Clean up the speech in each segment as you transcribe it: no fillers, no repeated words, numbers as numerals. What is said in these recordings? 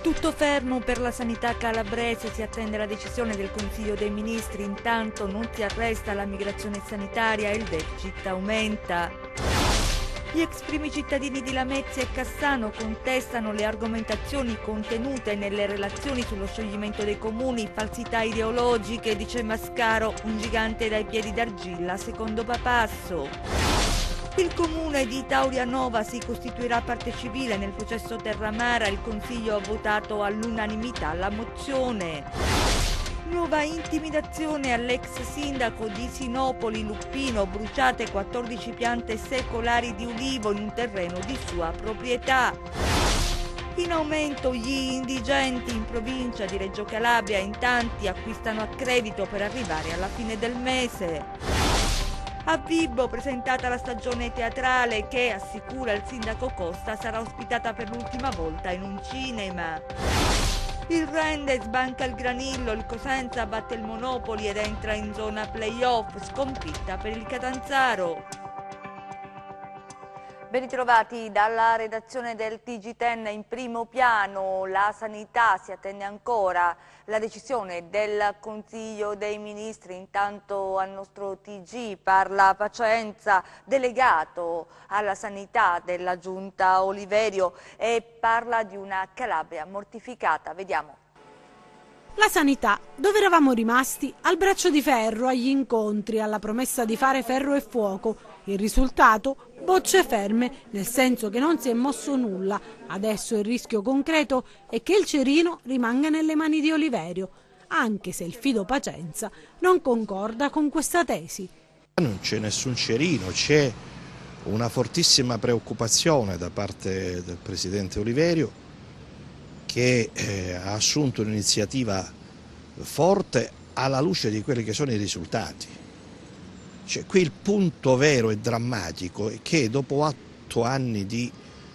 Tutto fermo per la sanità calabrese, si attende la decisione del Consiglio dei Ministri, intanto non si arresta la migrazione sanitaria e il deficit aumenta. Gli ex primi cittadini di Lamezia e Cassano contestano le argomentazioni contenute nelle relazioni sullo scioglimento dei comuni, falsità ideologiche, dice Mascaro, un gigante dai piedi d'argilla secondo Papasso. Il comune di Taurianova si costituirà parte civile nel processo Terramara, il Consiglio ha votato all'unanimità la mozione. Nuova intimidazione all'ex sindaco di Sinopoli Luppino, bruciate 14 piante secolari di ulivo in un terreno di sua proprietà. In aumento gli indigenti in provincia di Reggio Calabria, in tanti acquistano a credito per arrivare alla fine del mese. A Vibo presentata la stagione teatrale che, assicura il sindaco Costa, sarà ospitata per l'ultima volta in un cinema. Il Rende sbanca il Granillo, il Cosenza batte il Monopoli ed entra in zona playoff, sconfitta per il Catanzaro. Ben ritrovati dalla redazione del TG10. In primo piano la sanità, si attende ancora la decisione del Consiglio dei Ministri. Intanto al nostro TG parla Pacienza, delegato alla sanità della Giunta Oliverio, e parla di una Calabria mortificata. Vediamo. La sanità, dove eravamo rimasti? Al braccio di ferro, agli incontri, alla promessa di fare ferro e fuoco. Il risultato? Bocce ferme, nel senso che non si è mosso nulla. Adesso il rischio concreto è che il cerino rimanga nelle mani di Oliverio, anche se il fido Pacienza non concorda con questa tesi. Non c'è nessun cerino, c'è una fortissima preoccupazione da parte del Presidente Oliverio, che ha assunto un'iniziativa forte alla luce di quelli che sono i risultati. Cioè, qui il punto vero e drammatico è che dopo 8 anni di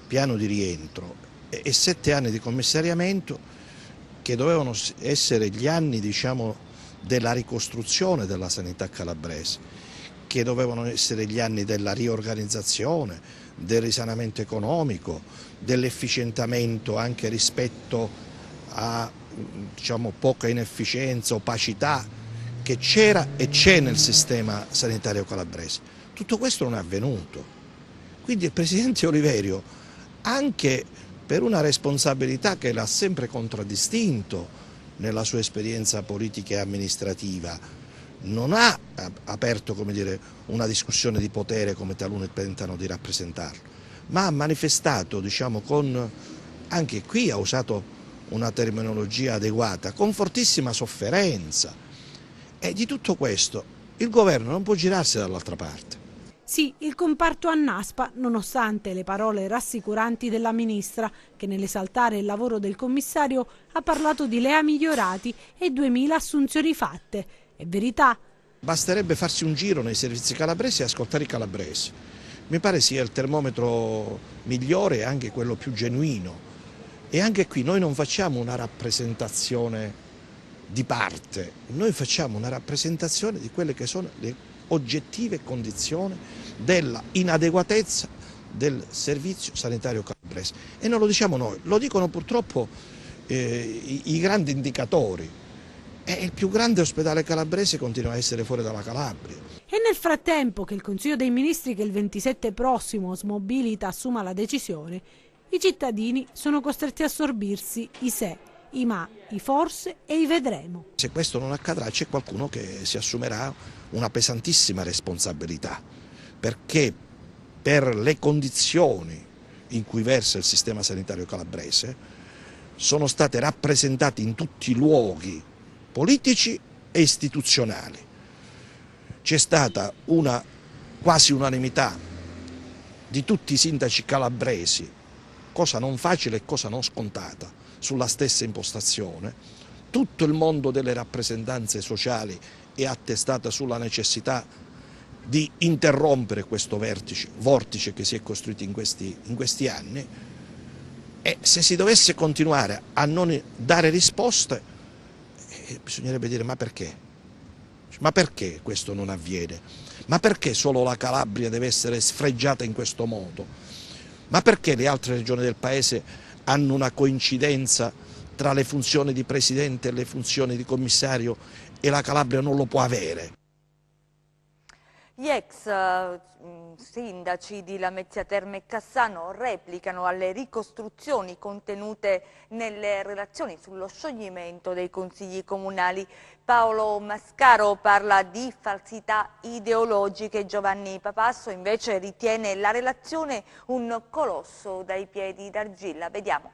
piano di rientro e 7 anni di commissariamento, che dovevano essere gli anni, diciamo, della ricostruzione della sanità calabrese, che dovevano essere gli anni della riorganizzazione, del risanamento economico, dell'efficientamento anche rispetto a, diciamo, poca inefficienza, opacità che c'era e c'è nel sistema sanitario calabrese. Tutto questo non è avvenuto. Quindi il Presidente Oliverio, anche per una responsabilità che l'ha sempre contraddistinto nella sua esperienza politica e amministrativa, non ha aperto, come dire, una discussione di potere come taluni tentano di rappresentarlo, ma ha manifestato, diciamo, anche qui ha usato una terminologia adeguata, con fortissima sofferenza. E di tutto questo il governo non può girarsi dall'altra parte. Sì, il comparto annaspa, nonostante le parole rassicuranti della ministra, che nell'esaltare il lavoro del commissario ha parlato di LEA migliorati e 2000 assunzioni fatte. È verità? Basterebbe farsi un giro nei servizi calabresi e ascoltare i calabresi. Mi pare sia il termometro migliore e anche quello più genuino. E anche qui noi non facciamo una rappresentazione di parte, noi facciamo una rappresentazione di quelle che sono le oggettive condizioni della inadeguatezza del servizio sanitario calabrese. E non lo diciamo noi, lo dicono purtroppo i grandi indicatori. E il più grande ospedale calabrese continua a essere fuori dalla Calabria. E nel frattempo che il Consiglio dei Ministri, che il 27 prossimo smobilita, assuma la decisione, i cittadini sono costretti a assorbirsi i se, i ma, i forse e i vedremo. Se questo non accadrà, c'è qualcuno che si assumerà una pesantissima responsabilità, perché per le condizioni in cui versa il sistema sanitario calabrese sono state rappresentate in tutti i luoghi politici e istituzionali. C'è stata una quasi unanimità di tutti i sindaci calabresi, cosa non facile e cosa non scontata, sulla stessa impostazione. Tutto il mondo delle rappresentanze sociali è attestata sulla necessità di interrompere questo vortice che si è costruito in questi anni, e se si dovesse continuare a non dare risposte, bisognerebbe dire: ma perché? Ma perché questo non avviene? Ma perché solo la Calabria deve essere sfregiata in questo modo? Ma perché le altre regioni del Paese hanno una coincidenza tra le funzioni di presidente e le funzioni di commissario, e la Calabria non lo può avere. Gli ex sindaci di Lamezia Terme e Cassano replicano alle ricostruzioni contenute nelle relazioni sullo scioglimento dei consigli comunali. Paolo Mascaro parla di falsità ideologiche, Giovanni Papasso invece ritiene la relazione un colosso dai piedi d'argilla. Vediamo.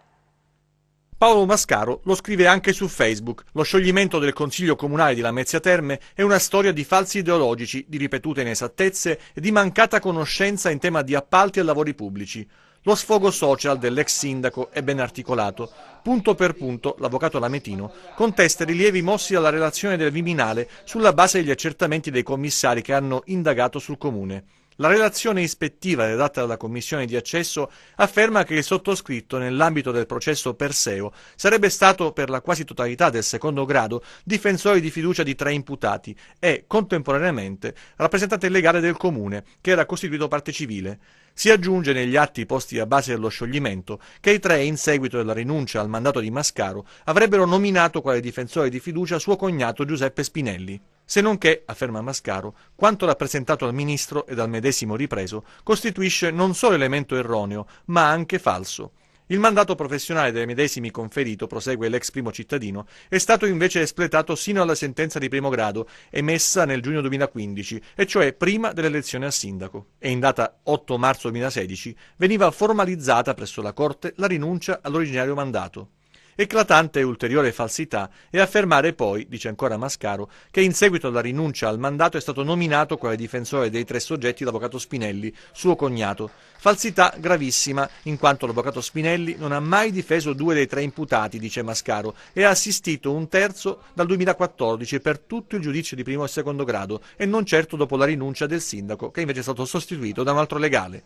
Paolo Mascaro lo scrive anche su Facebook. Lo scioglimento del Consiglio Comunale di Lamezia Terme è una storia di falsi ideologici, di ripetute inesattezze e di mancata conoscenza in tema di appalti e lavori pubblici. Lo sfogo social dell'ex sindaco è ben articolato. Punto per punto, l'avvocato lametino contesta i rilievi mossi dalla relazione del Viminale sulla base degli accertamenti dei commissari che hanno indagato sul comune. La relazione ispettiva redatta dalla commissione di accesso afferma che il sottoscritto, nell'ambito del processo Perseo, sarebbe stato per la quasi totalità del secondo grado difensore di fiducia di 3 imputati e, contemporaneamente, rappresentante legale del comune, che era costituito parte civile. Si aggiunge negli atti posti a base dello scioglimento che i 3, in seguito alla rinuncia al mandato di Mascaro, avrebbero nominato quale difensore di fiducia suo cognato Giuseppe Spinelli. Se non che, afferma Mascaro, quanto rappresentato al ministro e dal medesimo ripreso costituisce non solo elemento erroneo, ma anche falso. Il mandato professionale dei medesimi conferito, prosegue l'ex primo cittadino, è stato invece espletato sino alla sentenza di primo grado, emessa nel giugno 2015, e cioè prima dell'elezione a sindaco. E in data 8 marzo 2016 veniva formalizzata presso la Corte la rinuncia all'originario mandato. Eclatante e ulteriore falsità è affermare poi, dice ancora Mascaro, che in seguito alla rinuncia al mandato è stato nominato quale difensore dei 3 soggetti l'avvocato Spinelli, suo cognato. Falsità gravissima, in quanto l'avvocato Spinelli non ha mai difeso 2 dei 3 imputati, dice Mascaro, e ha assistito un terzo dal 2014 per tutto il giudizio di primo e secondo grado, e non certo dopo la rinuncia del sindaco, che invece è stato sostituito da un altro legale.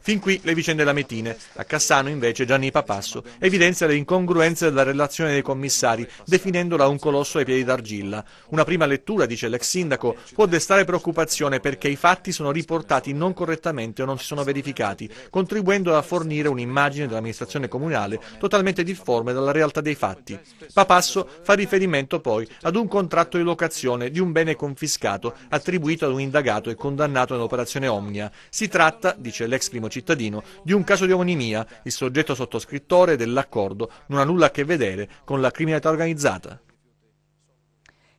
Fin qui le vicende lametine. A Cassano, invece, Gianni Papasso evidenzia le incongruenze della relazione dei commissari, definendola un colosso ai piedi d'argilla. Una prima lettura, dice l'ex sindaco, può destare preoccupazione perché i fatti sono riportati non correttamente o non si sono verificati, contribuendo a fornire un'immagine dell'amministrazione comunale totalmente difforme dalla realtà dei fatti. Papasso fa riferimento poi ad un contratto di locazione di un bene confiscato attribuito ad un indagato e condannato nell'operazione Omnia. Si tratta, dice l'ex primo cittadino, di un caso di omonimia. Il soggetto sottoscrittore dell'accordo non ha nulla a che vedere con la criminalità organizzata.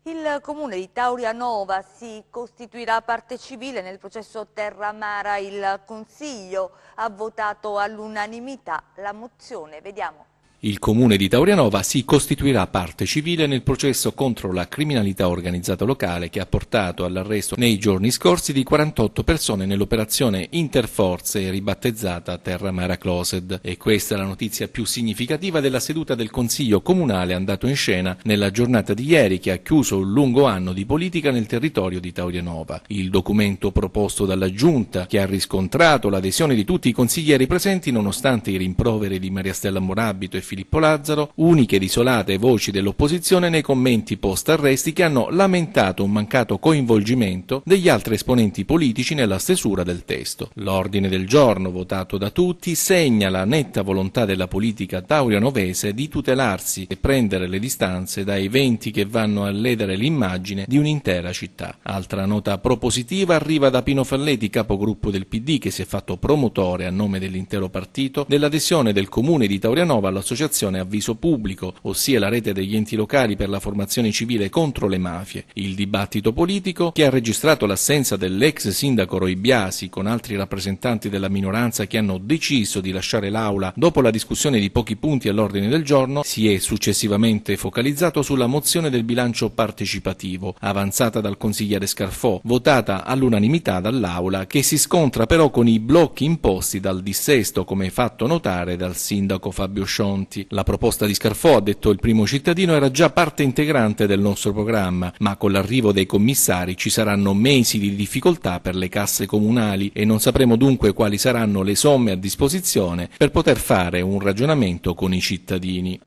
Il comune di Taurianova si costituirà parte civile nel processo Terra Mara. Il Consiglio ha votato all'unanimità la mozione. Vediamo. Il comune di Taurianova si costituirà parte civile nel processo contro la criminalità organizzata locale che ha portato all'arresto nei giorni scorsi di 48 persone nell'operazione interforze ribattezzata Terra Mara Closed. E questa è la notizia più significativa della seduta del Consiglio comunale andato in scena nella giornata di ieri, che ha chiuso un lungo anno di politica nel territorio di Taurianova. Il documento proposto dalla Giunta, che ha riscontrato l'adesione di tutti i consiglieri presenti nonostante i rimproveri di Maria Stella Morabito e Filippo Lazzaro, uniche ed isolate voci dell'opposizione nei commenti post-arresti che hanno lamentato un mancato coinvolgimento degli altri esponenti politici nella stesura del testo. L'ordine del giorno, votato da tutti, segna la netta volontà della politica taurianovese di tutelarsi e prendere le distanze da eventi che vanno a ledere l'immagine di un'intera città. Altra nota propositiva arriva da Pino Falletti, capogruppo del PD, che si è fatto promotore a nome dell'intero partito dell'adesione del comune di Taurianova all'associazione Avviso Pubblico, ossia la rete degli enti locali per la formazione civile contro le mafie. Il dibattito politico, che ha registrato l'assenza dell'ex sindaco Roy Biasi con altri rappresentanti della minoranza che hanno deciso di lasciare l'aula dopo la discussione di pochi punti all'ordine del giorno, si è successivamente focalizzato sulla mozione del bilancio partecipativo, avanzata dal consigliere Scarfò, votata all'unanimità dall'aula, che si scontra però con i blocchi imposti dal dissesto, come fatto notare dal sindaco Fabio Scionti. La proposta di Scarfò, ha detto il primo cittadino, era già parte integrante del nostro programma, ma con l'arrivo dei commissari ci saranno mesi di difficoltà per le casse comunali e non sapremo dunque quali saranno le somme a disposizione per poter fare un ragionamento con i cittadini.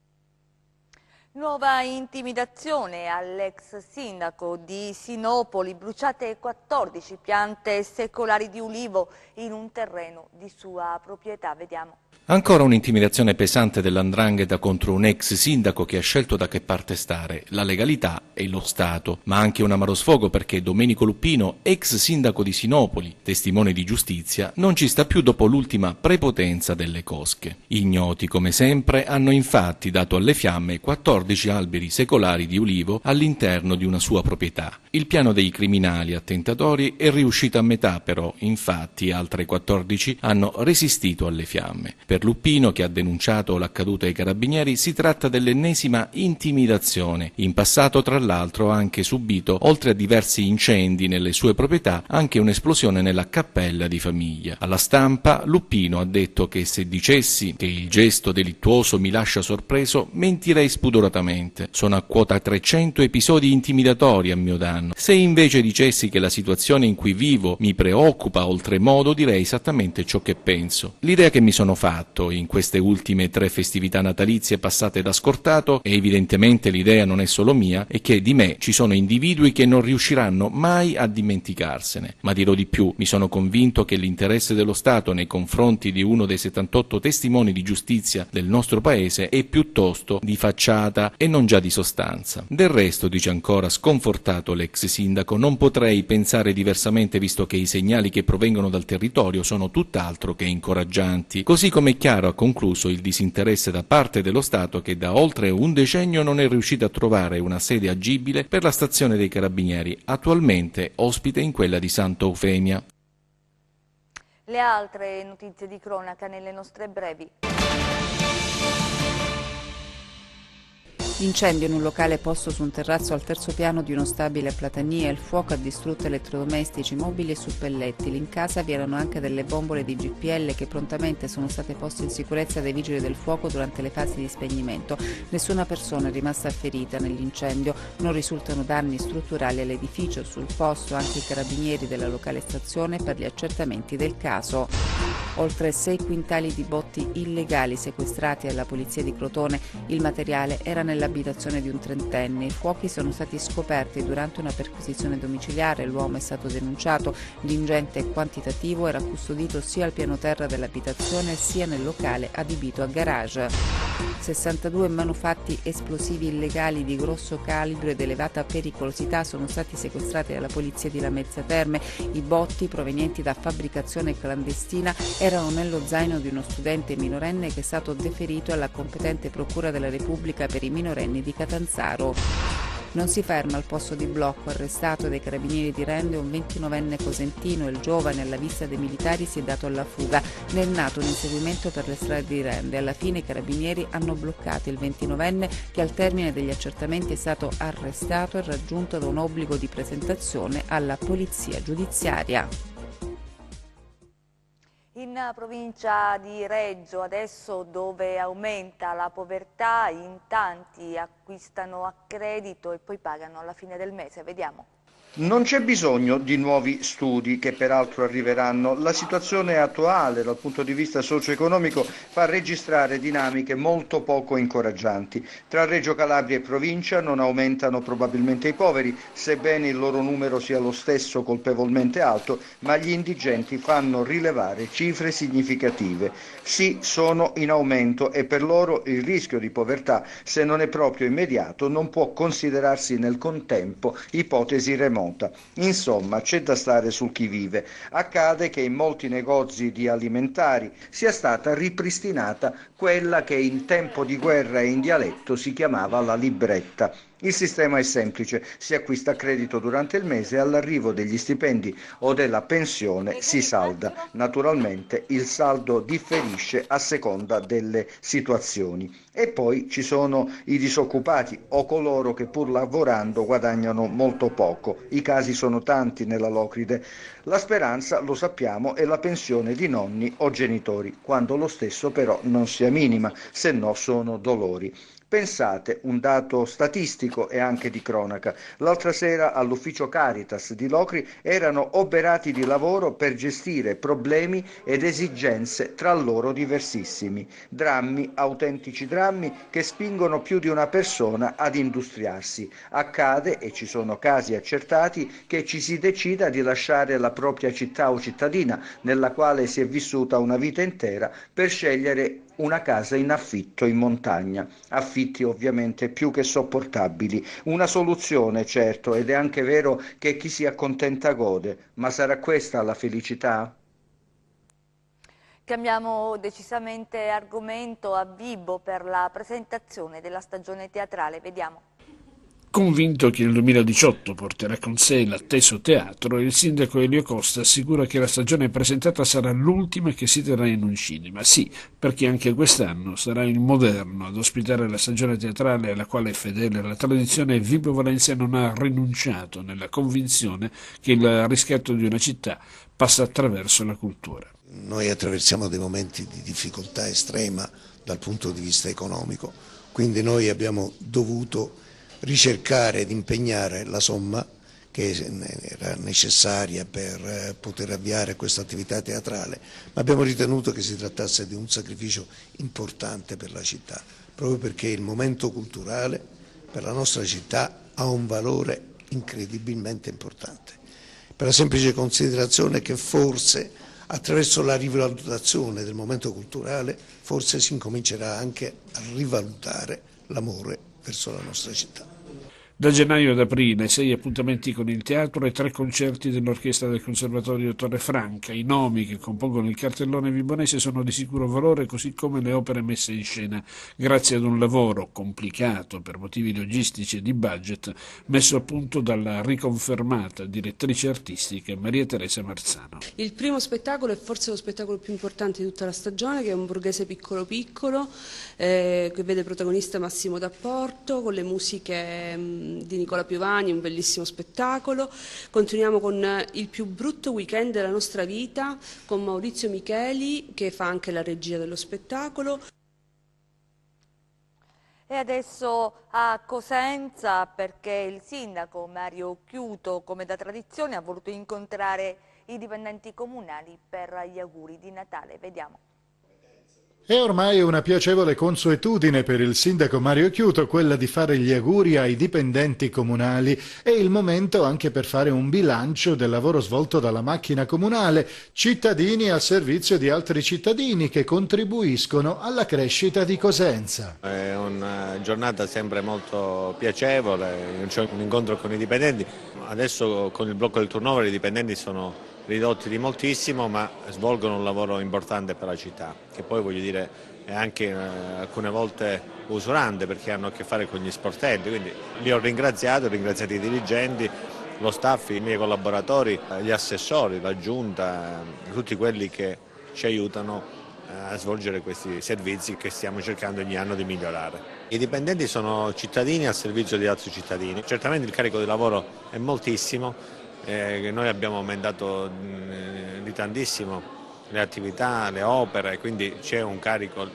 Nuova intimidazione all'ex sindaco di Sinopoli, bruciate 14 piante secolari di ulivo in un terreno di sua proprietà. Vediamo. Ancora un'intimidazione pesante dell''ndrangheta contro un ex sindaco che ha scelto da che parte stare, la legalità e lo Stato, ma anche un amaro sfogo perché Domenico Luppino, ex sindaco di Sinopoli, testimone di giustizia, non ci sta più dopo l'ultima prepotenza delle cosche. Ignoti come sempre hanno infatti dato alle fiamme 14 alberi secolari di ulivo all'interno di una sua proprietà. Il piano dei criminali attentatori è riuscito a metà però, infatti altre 14 hanno resistito alle fiamme. Per Luppino, che ha denunciato l'accaduto ai carabinieri, si tratta dell'ennesima intimidazione. In passato, tra l'altro, ha anche subito, oltre a diversi incendi nelle sue proprietà, anche un'esplosione nella cappella di famiglia. Alla stampa, Luppino ha detto che se dicessi che il gesto delittuoso mi lascia sorpreso, mentirei spudoratamente. Sono a quota 300 episodi intimidatori a mio danno. Se invece dicessi che la situazione in cui vivo mi preoccupa oltremodo, direi esattamente ciò che penso. L'idea che mi sono fatto in queste ultime 3 festività natalizie passate da scortato, e evidentemente l'idea non è solo mia, è che di me ci sono individui che non riusciranno mai a dimenticarsene. Ma dirò di più, mi sono convinto che l'interesse dello Stato nei confronti di uno dei 78 testimoni di giustizia del nostro paese è piuttosto di facciata e non già di sostanza. Del resto, dice ancora sconfortato l'ex sindaco, non potrei pensare diversamente visto che i segnali che provengono dal territorio sono tutt'altro che incoraggianti, così come è chiaro, ha concluso, il disinteresse da parte dello Stato che da oltre un decennio non è riuscito a trovare una sede agibile per la stazione dei Carabinieri, attualmente ospite in quella di Santa Eufemia. Le altre notizie di cronaca nelle nostre brevi. Incendio in un locale posto su un terrazzo al 3° piano di uno stabile a Platania. Il fuoco ha distrutto elettrodomestici, mobili e suppellettili. In casa vi erano anche delle bombole di GPL che prontamente sono state poste in sicurezza dai vigili del fuoco durante le fasi di spegnimento. Nessuna persona è rimasta ferita nell'incendio, non risultano danni strutturali all'edificio. Sul posto anche i carabinieri della locale stazione per gli accertamenti del caso. Oltre 6 quintali di botti illegali sequestrati alla polizia di Crotone. Il materiale era nell'abitazione di un 30enne. I fuochi sono stati scoperti durante una perquisizione domiciliare. L'uomo è stato denunciato. L'ingente quantitativo era custodito sia al piano terra dell'abitazione sia nel locale adibito a garage. 62 manufatti esplosivi illegali di grosso calibro ed elevata pericolosità sono stati sequestrati dalla polizia di Lamezia Terme. I botti, provenienti da fabbricazione clandestina, erano nello zaino di uno studente minorenne che è stato deferito alla competente Procura della Repubblica per i minorenni di Catanzaro. Non si ferma al posto di blocco, arrestato dai carabinieri di Rende un 29enne cosentino. Il giovane, alla vista dei militari, si è dato alla fuga. Ne è nato un inseguimento per le strade di Rende. Alla fine i carabinieri hanno bloccato il 29enne che al termine degli accertamenti è stato arrestato e raggiunto da un obbligo di presentazione alla polizia giudiziaria. In provincia di Reggio, adesso, dove aumenta la povertà, in tanti acquistano a credito e poi pagano alla fine del mese. Vediamo. Non c'è bisogno di nuovi studi che peraltro arriveranno. La situazione attuale dal punto di vista socio-economico fa registrare dinamiche molto poco incoraggianti. Tra Reggio Calabria e provincia non aumentano probabilmente i poveri, sebbene il loro numero sia lo stesso colpevolmente alto, ma gli indigenti fanno rilevare cifre significative. Sì, sono in aumento e per loro il rischio di povertà, se non è proprio immediato, non può considerarsi nel contempo ipotesi remota. Insomma, c'è da stare sul chi vive. Accade che in molti negozi di alimentari sia stata ripristinata quella che in tempo di guerra e in dialetto si chiamava la libretta. Il sistema è semplice, si acquista a credito durante il mese e all'arrivo degli stipendi o della pensione si salda. Naturalmente il saldo differisce a seconda delle situazioni. E poi ci sono i disoccupati o coloro che pur lavorando guadagnano molto poco. I casi sono tanti nella Locride. La speranza, lo sappiamo, è la pensione di nonni o genitori, quando lo stesso però non sia minima, se no sono dolori. Pensate, un dato statistico e anche di cronaca. L'altra sera all'ufficio Caritas di Locri erano oberati di lavoro per gestire problemi ed esigenze tra loro diversissimi. Drammi, autentici drammi che spingono più di una persona ad industriarsi. Accade, e ci sono casi accertati, che ci si decida di lasciare la propria città o cittadina nella quale si è vissuta una vita intera per scegliere una casa in affitto in montagna, affitti ovviamente più che sopportabili. Una soluzione, certo, ed è anche vero che chi si accontenta gode, ma sarà questa la felicità? Cambiamo decisamente argomento. A Vibo per la presentazione della stagione teatrale, vediamo. Convinto che il 2018 porterà con sé l'atteso teatro, il sindaco Elio Costa assicura che la stagione presentata sarà l'ultima che si terrà in un cinema. Sì, perché anche quest'anno sarà il Moderno ad ospitare la stagione teatrale alla quale, fedele alla tradizione, Vibo Valentia non ha rinunciato, nella convinzione che il riscatto di una città passa attraverso la cultura. Noi attraversiamo dei momenti di difficoltà estrema dal punto di vista economico, quindi noi abbiamo dovuto ricercare ed impegnare la somma che era necessaria per poter avviare questa attività teatrale, ma abbiamo ritenuto che si trattasse di un sacrificio importante per la città, proprio perché il momento culturale per la nostra città ha un valore incredibilmente importante, per la semplice considerazione che forse attraverso la rivalutazione del momento culturale forse si incomincerà anche a rivalutare l'amore verso la nostra città. Da gennaio ad aprile 6 appuntamenti con il teatro e 3 concerti dell'orchestra del Conservatorio Torrefranca. I nomi che compongono il cartellone vibonese sono di sicuro valore, così come le opere messe in scena, grazie ad un lavoro complicato per motivi logistici e di budget messo a punto dalla riconfermata direttrice artistica Maria Teresa Marzano. Il primo spettacolo è forse lo spettacolo più importante di tutta la stagione, che è Un borghese piccolo piccolo, che vede protagonista Massimo D'Apporto, con le musiche di Nicola Piovani, un bellissimo spettacolo. Continuiamo con Il più brutto weekend della nostra vita, con Maurizio Micheli, che fa anche la regia dello spettacolo. E adesso a Cosenza, perché il sindaco Mario Chiuto, come da tradizione, ha voluto incontrare i dipendenti comunali per gli auguri di Natale. Vediamo. È ormai una piacevole consuetudine per il sindaco Mario Chiuto quella di fare gli auguri ai dipendenti comunali. È il momento anche per fare un bilancio del lavoro svolto dalla macchina comunale, cittadini al servizio di altri cittadini che contribuiscono alla crescita di Cosenza. È una giornata sempre molto piacevole, c'è un incontro con i dipendenti. Adesso con il blocco del turnover i dipendenti sono ridotti di moltissimo, ma svolgono un lavoro importante per la città, che poi voglio dire è anche alcune volte usurante perché hanno a che fare con gli sportelli, quindi li ho ringraziato i dirigenti, lo staff, i miei collaboratori, gli assessori, la giunta, tutti quelli che ci aiutano a svolgere questi servizi che stiamo cercando ogni anno di migliorare. I dipendenti sono cittadini al servizio di altri cittadini, certamente il carico di lavoro è moltissimo, noi abbiamo aumentato di tantissimo le attività, le opere, quindi c'è un carico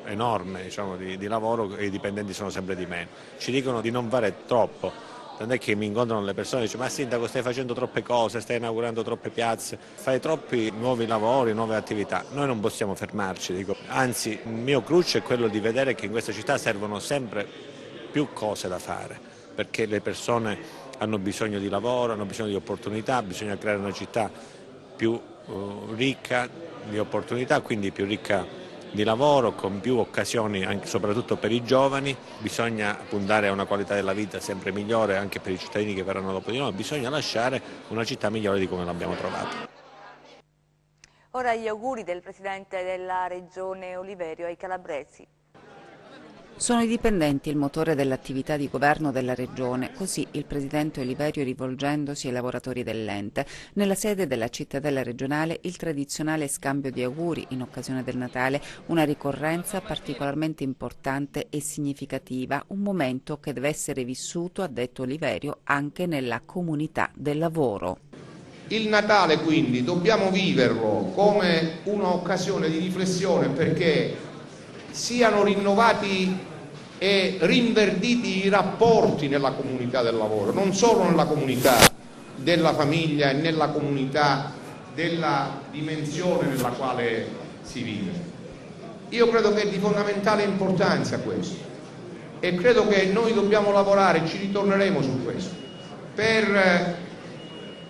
enorme, diciamo, di lavoro e i dipendenti sono sempre di meno. Ci dicono di non fare troppo, tant'è che mi incontrano le persone e dicono: ma sindaco, stai facendo troppe cose, stai inaugurando troppe piazze, fai troppi nuovi lavori, nuove attività. Noi non possiamo fermarci, dico. Anzi, il mio cruccio è quello di vedere che in questa città servono sempre più cose da fare, perché le persone hanno bisogno di lavoro, hanno bisogno di opportunità, bisogna creare una città più ricca di opportunità, quindi più ricca di lavoro, con più occasioni anche soprattutto per i giovani. Bisogna puntare a una qualità della vita sempre migliore anche per i cittadini che verranno dopo di noi, bisogna lasciare una città migliore di come l'abbiamo trovata. Ora gli auguri del Presidente della Regione Oliverio ai calabresi. Sono i dipendenti il motore dell'attività di governo della Regione, così il Presidente Oliverio rivolgendosi ai lavoratori dell'ente. Nella sede della cittadella regionale il tradizionale scambio di auguri in occasione del Natale, una ricorrenza particolarmente importante e significativa, un momento che deve essere vissuto, ha detto Oliverio, anche nella comunità del lavoro. Il Natale quindi dobbiamo viverlo come un'occasione di riflessione perché siano rinnovati e rinverditi i rapporti nella comunità del lavoro, non solo nella comunità della famiglia e nella comunità della dimensione nella quale si vive. Io credo che è di fondamentale importanza questo e credo che noi dobbiamo lavorare, ci ritorneremo su questo, per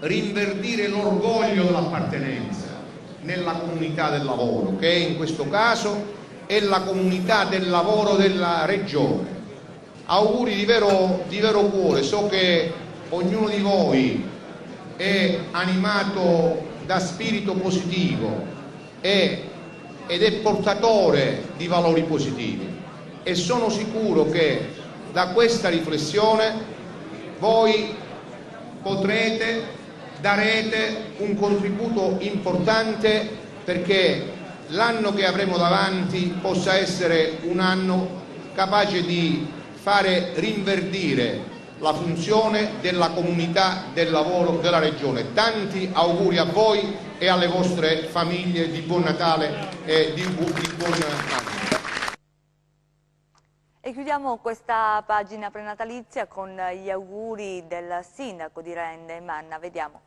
rinverdire l'orgoglio dell'appartenenza nella comunità del lavoro, che in questo caso è la comunità del lavoro della regione. Auguri di vero cuore, so che ognuno di voi è animato da spirito positivo ed è portatore di valori positivi e sono sicuro che da questa riflessione voi darete un contributo importante perché l'anno che avremo davanti possa essere un anno capace di fare rinverdire la funzione della comunità del lavoro della regione. Tanti auguri a voi e alle vostre famiglie di buon Natale e di buon anno. E chiudiamo questa pagina prenatalizia con gli auguri del sindaco di Rende, Manna. Vediamo.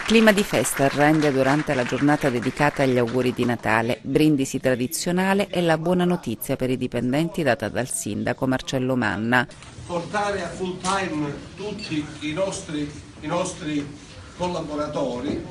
Clima di festa a Rende durante la giornata dedicata agli auguri di Natale, brindisi tradizionale e la buona notizia per i dipendenti data dal sindaco Marcello Manna. Portare a full time tutti i nostri collaboratori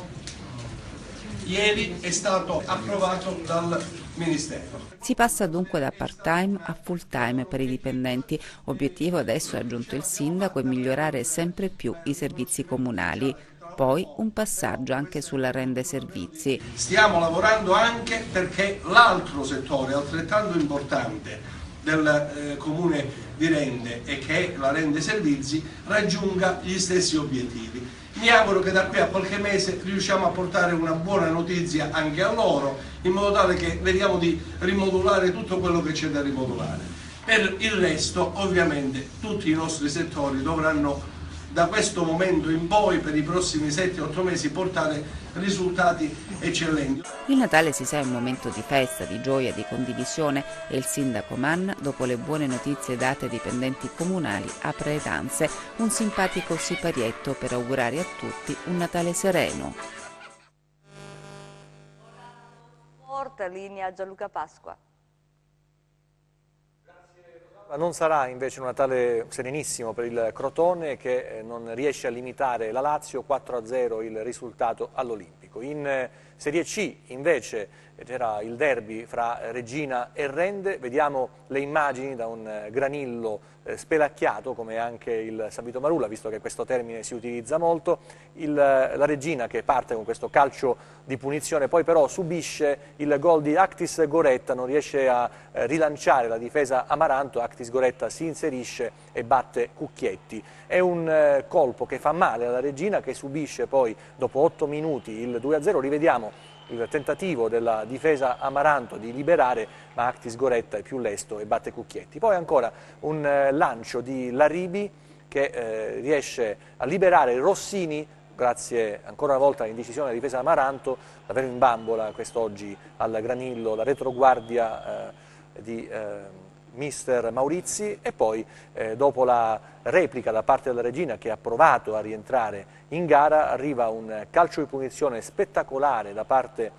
ieri è stato approvato dal Ministero. Si passa dunque da part-time a full-time per i dipendenti. Obiettivo adesso, ha aggiunto il sindaco, è migliorare sempre più i servizi comunali. Poi un passaggio anche sulla Rende Servizi. Stiamo lavorando anche perché l'altro settore altrettanto importante del comune di Rende e che è la Rende Servizi raggiunga gli stessi obiettivi. Mi auguro che da qui a qualche mese riusciamo a portare una buona notizia anche a loro, in modo tale che vediamo di rimodulare tutto quello che c'è da rimodulare. Per il resto, ovviamente, tutti i nostri settori dovranno da questo momento in poi, per i prossimi 7-8 mesi, portare risultati eccellenti. Il Natale si sa è un momento di festa, di gioia, di condivisione e il sindaco Manna, dopo le buone notizie date ai dipendenti comunali, apre le danze, un simpatico siparietto per augurare a tutti un Natale sereno. Porta linea Gianluca Pasqua. Non sarà invece un Natale serenissimo per il Crotone che non riesce a limitare la Lazio, 4-0 il risultato all'Olimpico. In Serie C invece c'era il derby fra Reggina e Rende, vediamo le immagini da un Granillo spelacchiato come anche il San Vito Marula, visto che questo termine si utilizza molto, la Reggina che parte con questo calcio di punizione, poi però subisce il gol di Actis Goretta, non riesce a rilanciare la difesa Amaranto, Actis Goretta si inserisce e batte Cucchietti. È un colpo che fa male alla Reggina che subisce poi dopo 8 minuti il 2-0, rivediamo il tentativo della difesa Amaranto di liberare, ma Actis Goretta è più lesto e batte Cucchietti. Poi ancora un lancio di Laribi che riesce a liberare Rossini, grazie ancora una volta all'indecisione della difesa Amaranto, davvero in bambola quest'oggi al Granillo la retroguardia di mister Maurizi, e poi dopo la replica da parte della Reggina che ha provato a rientrare in gara arriva un calcio di punizione spettacolare da parte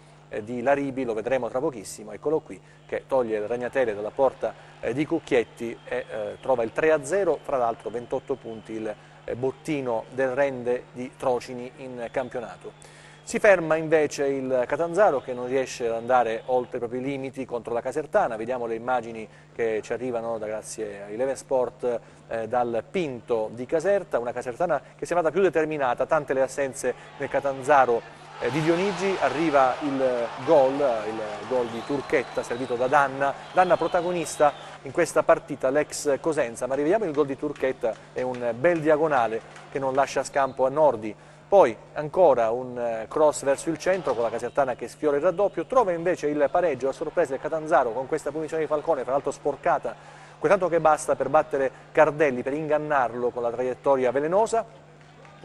di Laribi, lo vedremo tra pochissimo, eccolo qui, che toglie il ragnatele dalla porta di Cucchietti e trova il 3-0, fra l'altro 28 punti il bottino del Rende di Trocini in campionato. Si ferma invece il Catanzaro che non riesce ad andare oltre i propri limiti contro la Casertana, vediamo le immagini che ci arrivano grazie a Eleven Sport dal Pinto di Caserta, una Casertana che è sembrata più determinata, tante le assenze nel Catanzaro di Dionigi, arriva il gol di Turchetta servito da Danna protagonista in questa partita, l'ex Cosenza, ma rivediamo il gol di Turchetta, è un bel diagonale che non lascia scampo a Nordi. Poi ancora un cross verso il centro con la Casertana che sfiora il raddoppio, trova invece il pareggio a sorpresa del Catanzaro con questa punizione di Falcone, fra l'altro sporcata, quel tanto che basta per battere Cardelli, per ingannarlo con la traiettoria velenosa.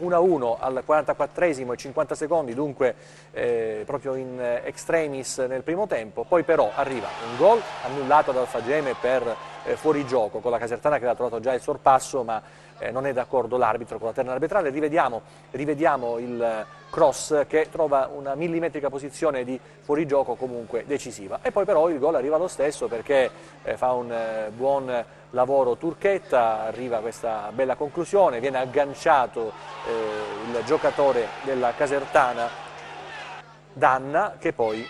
1-1 al 44esimo e 50 secondi, dunque proprio in extremis nel primo tempo, poi però arriva un gol annullato dal Fageme per fuori gioco, con la Casertana che aveva trovato già il sorpasso, ma non è d'accordo l'arbitro con la terna arbitrale. Rivediamo il cross che trova una millimetrica posizione di fuorigioco comunque decisiva, e poi però il gol arriva lo stesso perché fa un buon lavoro Turchetta, arriva questa bella conclusione, viene agganciato il giocatore della Casertana Danna, che poi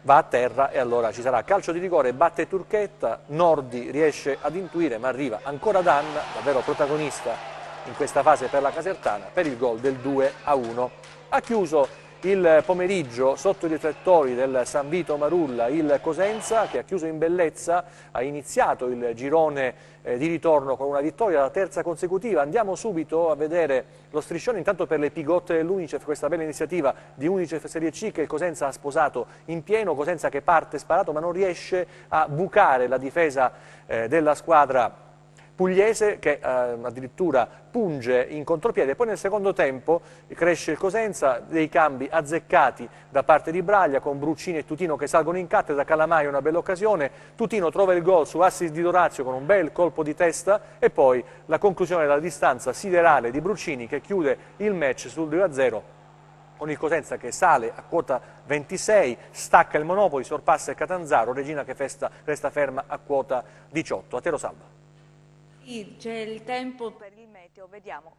va a terra, e allora ci sarà calcio di rigore, batte Turchetta, Nordi riesce ad intuire, ma arriva ancora Danna, davvero protagonista in questa fase per la Casertana, per il gol del 2-1. Ha chiuso il pomeriggio sotto i riflettori del San Vito Marulla il Cosenza, che ha chiuso in bellezza, ha iniziato il girone di ritorno con una vittoria, la terza consecutiva. Andiamo subito a vedere lo striscione intanto per le pigotte dell'Unicef, questa bella iniziativa di Unicef Serie C che il Cosenza ha sposato in pieno. Cosenza che parte sparato ma non riesce a bucare la difesa della squadra pugliese, che addirittura punge in contropiede. Poi nel secondo tempo cresce il Cosenza, dei cambi azzeccati da parte di Braglia, con Bruccini e Tutino che salgono in cattedra. Calamai una bella occasione, Tutino trova il gol su assist di Dorazio con un bel colpo di testa, e poi la conclusione della distanza siderale di Bruccini che chiude il match sul 2-0 con il Cosenza che sale a quota 26, stacca il Monopoli, sorpassa il Catanzaro, Regina che resta ferma a quota 18. A te, Rosalba. Sì, c'è il tempo per il meteo, vediamo.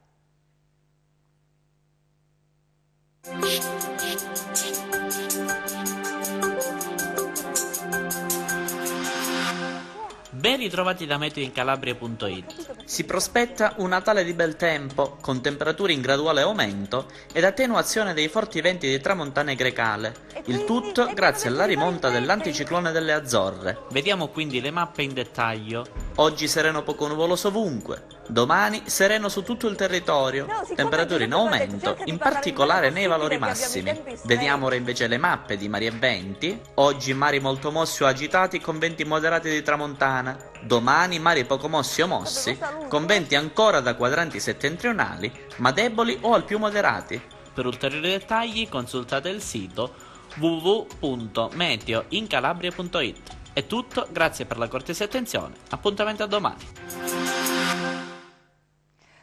Ben ritrovati da meteoincalabria.it. Si prospetta un Natale di bel tempo, con temperature in graduale aumento ed attenuazione dei forti venti di tramontana e grecale. Il tutto grazie alla rimonta dell'anticiclone delle Azzorre. Vediamo quindi le mappe in dettaglio. Oggi sereno poco nuvoloso ovunque. Domani sereno su tutto il territorio, temperature in aumento, in particolare nei valori massimi. Vediamo ora invece le mappe di mari e venti. Oggi mari molto mossi o agitati con venti moderati di tramontana. Domani mari poco mossi o mossi, con venti ancora da quadranti settentrionali, ma deboli o al più moderati. Per ulteriori dettagli consultate il sito www.meteoincalabria.it. È tutto, grazie per la cortese attenzione, appuntamento a domani.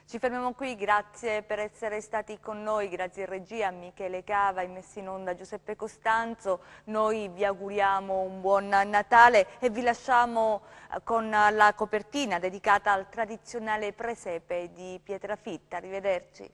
Ci fermiamo qui, grazie per essere stati con noi, grazie in regia a Michele Cava, in messa in onda Giuseppe Costanzo. Noi vi auguriamo un buon Natale e vi lasciamo con la copertina dedicata al tradizionale presepe di Pietrafitta. Arrivederci.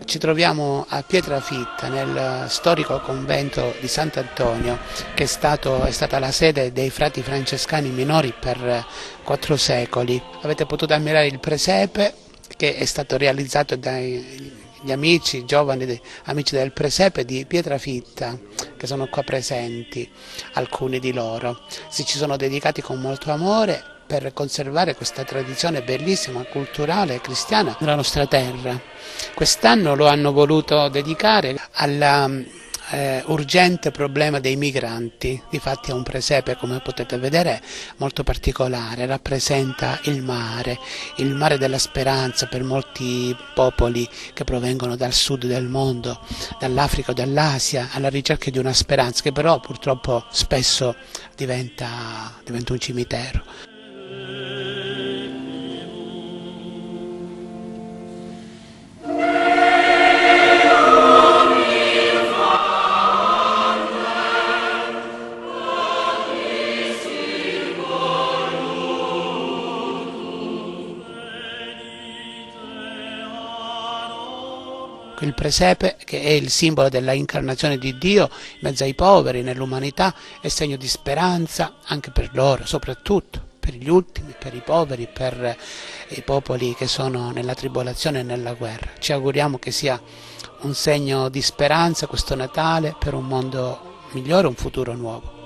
Ci troviamo a Pietrafitta, nel storico convento di Sant'Antonio, che è stata la sede dei frati francescani minori per 4 secoli. Avete potuto ammirare il presepe, che è stato realizzato dagli amici, giovani amici del presepe di Pietrafitta, che sono qua presenti, alcuni di loro. Si ci sono dedicati con molto amore per conservare questa tradizione bellissima, culturale e cristiana della nostra terra. Quest'anno lo hanno voluto dedicare all'urgente problema dei migranti. Difatti è un presepe, come potete vedere, molto particolare, rappresenta il mare della speranza per molti popoli che provengono dal sud del mondo, dall'Africa o dall'Asia, alla ricerca di una speranza che però purtroppo spesso diventa un cimitero. Il presepe, che è il simbolo della incarnazione di Dio in mezzo ai poveri, nell'umanità, è segno di speranza anche per loro, soprattutto per gli ultimi, per i poveri, per i popoli che sono nella tribolazione e nella guerra. Ci auguriamo che sia un segno di speranza questo Natale per un mondo migliore, un futuro nuovo.